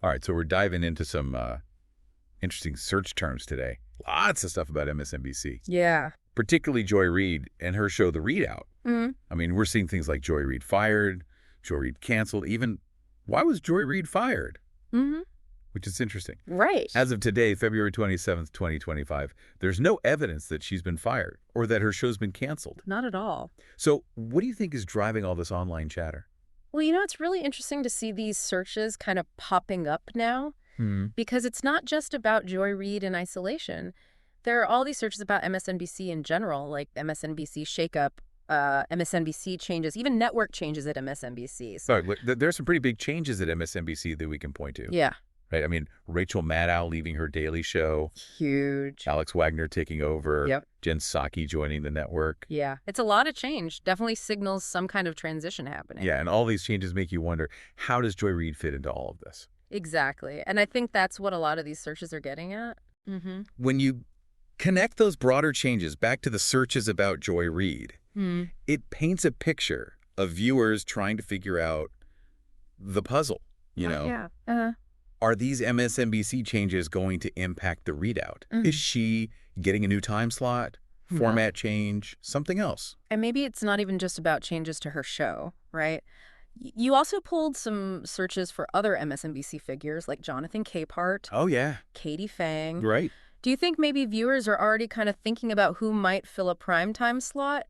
All right, so we're diving into some interesting search terms today. Lots of stuff about MSNBC, Yeah. particularly Joy Reid and her show, The Readout. Mm-hmm. I mean, we're seeing things like Joy Reid fired, Joy Reid canceled, even why was Joy Reid fired? Mm-hmm. Which is interesting. Right. As of today, February 27th, 2025, there's no evidence that she's been fired or that her show's been canceled. Not at all. So what do you think is driving all this online chatter? Well, it's really interesting to see these searches kind of popping up now because it's not just about Joy Reid in isolation. There are all these searches about MSNBC in general, like MSNBC shakeup, MSNBC changes, even network changes at MSNBC. Sorry, there's some pretty big changes at MSNBC that we can point to. Yeah. Right? I mean, Rachel Maddow leaving her daily show. Huge. Alex Wagner taking over. Yep. Jen Psaki joining the network. Yeah. It's a lot of change. Definitely signals some kind of transition happening. Yeah, and all these changes make you wonder, how does Joy Reid fit into all of this? Exactly. And I think that's what a lot of these searches are getting at. When you connect those broader changes back to the searches about Joy Reid, it paints a picture of viewers trying to figure out the puzzle, you know? Yeah. Uh-huh. Are these MSNBC changes going to impact the readout? Is she getting a new time slot, format change, something else? And maybe it's not even just about changes to her show, right? You also pulled some searches for other MSNBC figures like Jonathan Capehart, Oh, yeah. Katie Fang. Right. Do you think maybe viewers are already kind of thinking about who might fill a primetime slot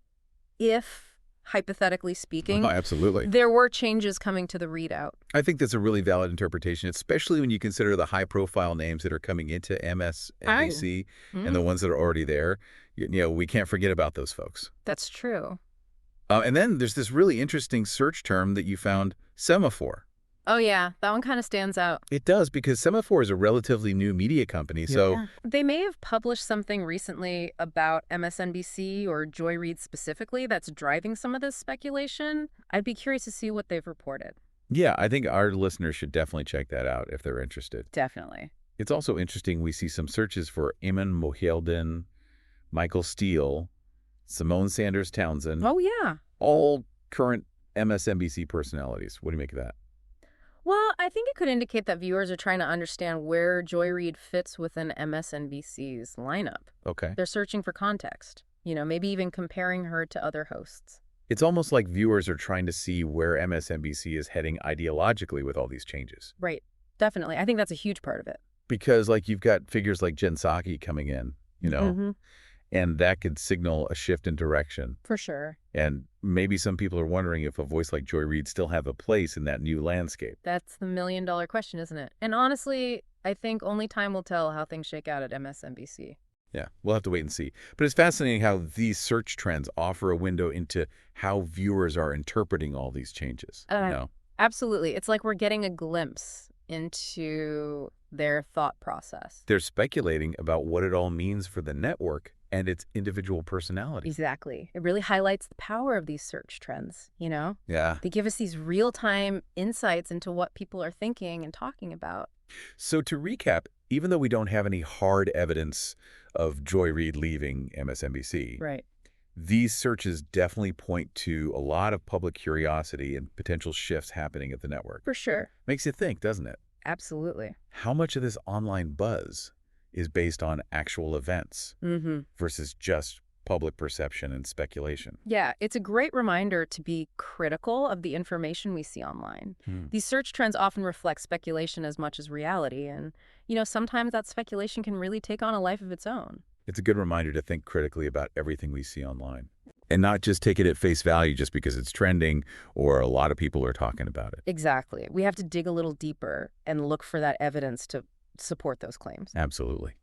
if, hypothetically speaking, Oh, absolutely. there were changes coming to the readout? I think that's a really valid interpretation, especially when you consider the high-profile names that are coming into MSNBC and the ones that are already there. You know, we can't forget about those folks. That's true. And then there's this really interesting search term that you found, semaphore. Oh, yeah. That one kind of stands out. It does, because Semaphore is a relatively new media company, so... They may have published something recently about MSNBC or Joy Reid specifically that's driving some of this speculation. I'd be curious to see what they've reported. Yeah, I think our listeners should definitely check that out if they're interested. Definitely. It's also interesting we see some searches for Eamon Mohiuddin, Michael Steele, Simone Sanders Townsend. Oh, yeah. All current MSNBC personalities. What do you make of that? Well, I think it could indicate that viewers are trying to understand where Joy Reid fits within MSNBC's lineup. Okay. They're searching for context, maybe even comparing her to other hosts. It's almost like viewers are trying to see where MSNBC is heading ideologically with all these changes. Right. Definitely. I think that's a huge part of it. Because, you've got figures like Jen Psaki coming in, and that could signal a shift in direction. For sure. And maybe some people are wondering if a voice like Joy Reid still have a place in that new landscape. That's the million-dollar question, isn't it? And honestly, I think only time will tell how things shake out at MSNBC. Yeah, we'll have to wait and see. But it's fascinating how these search trends offer a window into how viewers are interpreting all these changes. Absolutely. It's like we're getting a glimpse into their thought process. They're speculating about what it all means for the network and its individual personalities. Exactly. It really highlights the power of these search trends, Yeah. They give us these real-time insights into what people are thinking and talking about. So to recap, even though we don't have any hard evidence of Joy Reid leaving MSNBC, Right. these searches definitely point to a lot of public curiosity and potential shifts happening at the network. For sure. Makes you think, doesn't it? Absolutely. How much of this online buzz is based on actual events versus just public perception and speculation? Yeah, it's a great reminder to be critical of the information we see online. These search trends often reflect speculation as much as reality, and, sometimes that speculation can really take on a life of its own. It's a good reminder to think critically about everything we see online and not just take it at face value just because it's trending or a lot of people are talking about it. Exactly. We have to dig a little deeper and look for that evidence to support those claims. Absolutely.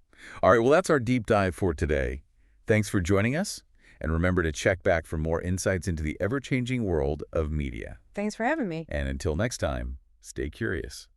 All right, well, that's our deep dive for today. Thanks for joining us, and remember to check back for more insights into the ever-changing world of media. Thanks for having me. And until next time, stay curious.